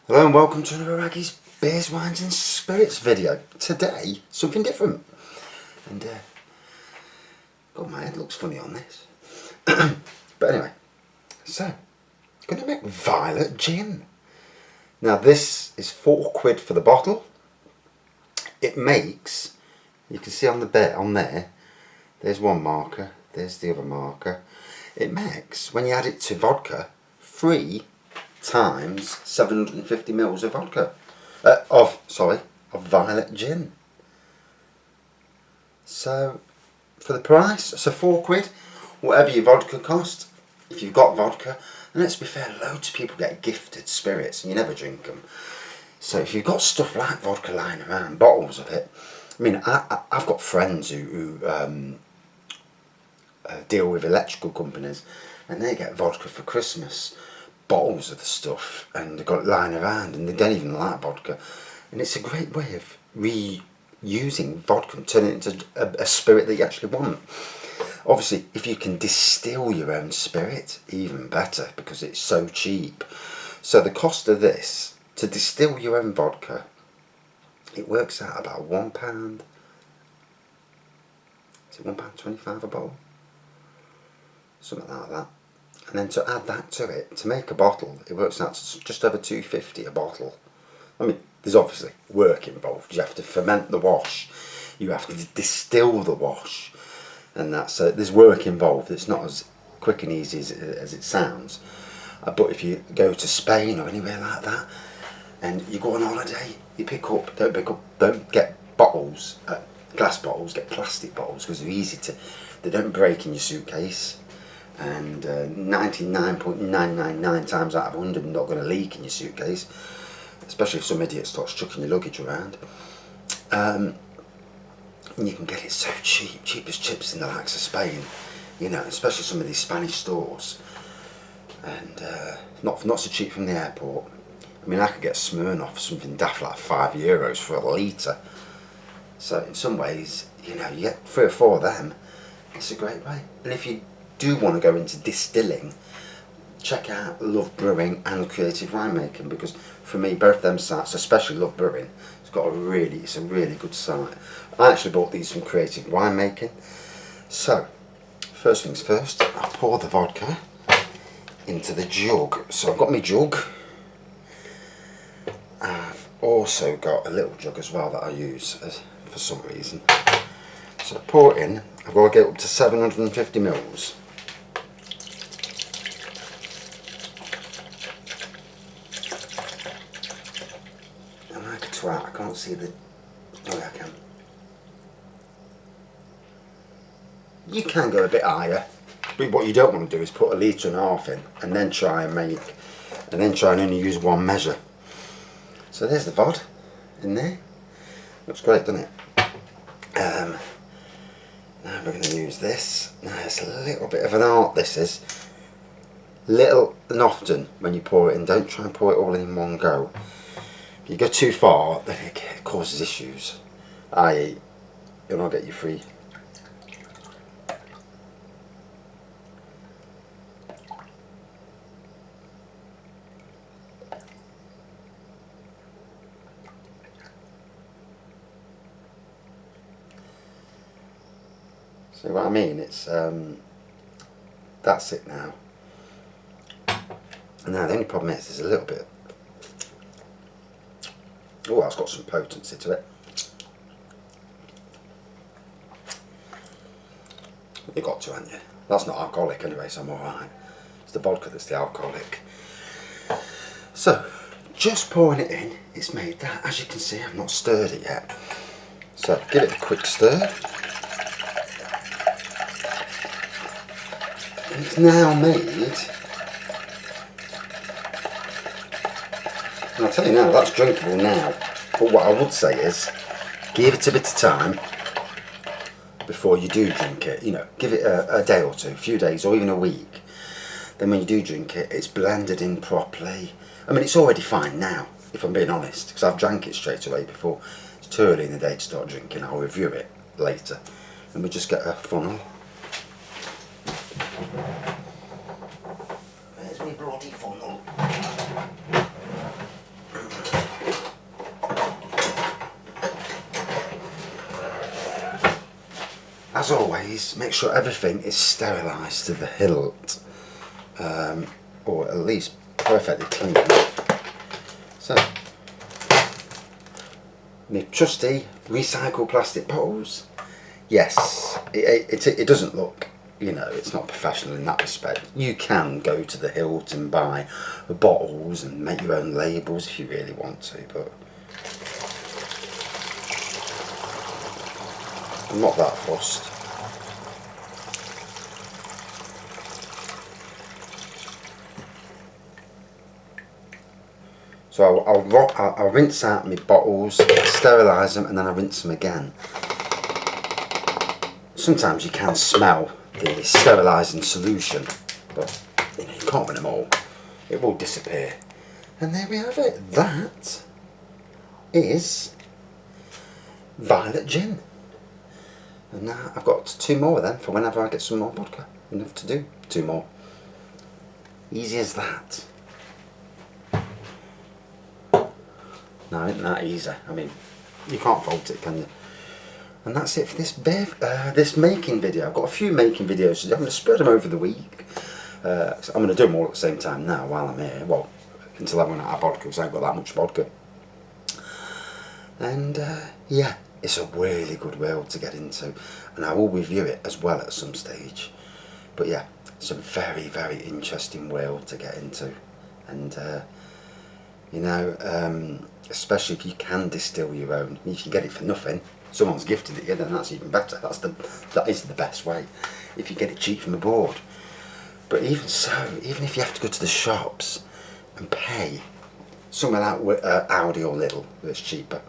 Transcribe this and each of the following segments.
Hello and welcome to another Raggy's Beers, Wines and Spirits video. Today, something different. And, God, my head looks funny on this. But anyway, so, I'm going to make violet gin. Now this is £4 for the bottle. It makes, you can see on the bit on there, there's one marker, there's the other marker. It makes, when you add it to vodka, 3 times 750 mils of vodka, of violet gin. So for the price, so £4, whatever your vodka cost, if you've got vodka, and let's be fair, loads of people get gifted spirits and you never drink them. So if you've got stuff like vodka lying around, bottles of it, I mean, I've got friends who deal with electrical companies, and they get vodka for Christmas, bottles of the stuff, and they've got it lying around, and they don't even like vodka. And it's a great way of reusing vodka and turning it into a spirit that you actually want. Obviously, if you can distill your own spirit, even better, because it's so cheap. So the cost of this, to distill your own vodka, it works out about £1. Is it £1.25 a bottle? Something like that. And then to add that to it, to make a bottle, it works out to just over £2.50 a bottle. I mean, there's obviously work involved. You have to ferment the wash, you have to distill the wash, and there's work involved. It's not as quick and easy as it sounds. But if you go to Spain or anywhere like that, and you go on holiday, you don't get bottles, glass bottles, get plastic bottles, because they're easy they don't break in your suitcase. And 99.999 times out of 100 not going to leak in your suitcase, especially if some idiot starts chucking your luggage around. And you can get it so cheap as chips in the likes of Spain, you know, especially some of these Spanish stores, and not so cheap from the airport. I mean, I could get Smirnoff for something daft like €5 for a litre. So in some ways, you know, you get 3 or 4 of them. It's a great way. And if you do want to go into distilling, check out Love Brewing and Creative Winemaking, because for me both them sites, especially Love Brewing, it's a really good site. I actually bought these from Creative Winemaking. So first things first, I'll pour the vodka into the jug. So I've got my jug. I've also got a little jug as well that I use for some reason. So I pour it in. I've got to get up to 750 mils. I can't see the... Oh, I can. You can go a bit higher, but what you don't want to do is put 1.5 litres in and then try and only use one measure. So there's the vod in there. Looks great, doesn't it? Now we're going to use this. Now it's a little bit of an art, this is. Little and often when you pour it in, don't try and pour it all in one go. If you go too far, then it causes issues, i.e. you'll not get you free. See what I mean? It's that's it now. And now the only problem is there's a little bit. Oh, that's got some potency to it. You got to, haven't you? That's not alcoholic anyway, so I'm alright. It's the vodka that's the alcoholic. So, just pouring it in, it's made that. As you can see, I've not stirred it yet. So, give it a quick stir. And it's now made. And I'll tell you now, that's drinkable now. But what I would say is, give it a bit of time before you do drink it. You know, give it a day or two, a few days, or even a week. Then when you do drink it, it's blended in properly. I mean, it's already fine now, if I'm being honest, because I've drank it straight away before. It's too early in the day to start drinking. I'll review it later. And we just get a funnel. Where's my bloody funnel? as always, make sure everything is sterilised to the hilt, or at least perfectly clean. So, my trusty recycled plastic bottles. Yes, it doesn't look, you know, it's not professional in that respect. You can go to the hilt and buy bottles and make your own labels if you really want to, but I'm not that fussed. So I'll rinse out my bottles, sterilise them, and then I rinse them again. Sometimes you can smell the sterilising solution, but you know, you can't win them all. It will disappear. And there we have it. That is violet gin. And now I've got 2 more of them for whenever I get some more vodka. Enough to do 2 more. Easy as that. No, isn't that easy? I mean, you can't fault it, can you? And that's it for this this making video. I've got a few making videos to do. I'm going to spread them over the week. So I'm going to do them all at the same time now while I'm here. Well, until I run out of vodka, because I haven't got that much vodka. And yeah, it's a really good world to get into. And I will review it as well at some stage. But yeah, it's a very, very interesting world to get into. And you know, especially if you can distill your own. If you get it for nothing, someone's gifted it you, then that's even better. That is the best way, if you get it cheap from abroad. But even so, even if you have to go to the shops and pay, somewhere like Aldi or Lidl, where it's cheaper,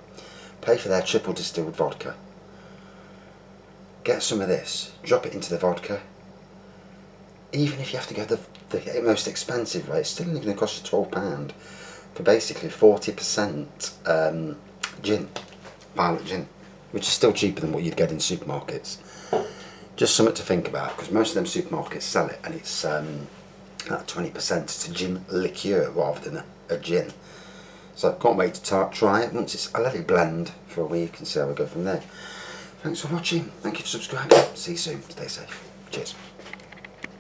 pay for their triple distilled vodka, get some of this, drop it into the vodka. Even if you have to go the most expensive way, it's still only going to cost you £12 for basically 40% gin, violet gin, which is still cheaper than what you'd get in supermarkets. Just something to think about, because most of them supermarkets sell it and it's at 20%. It's a gin liqueur rather than a gin. So I can't wait to try it. I'll let it blend for a week and see how we go from there. Thanks for watching. Thank you for subscribing. See you soon. Stay safe. Cheers.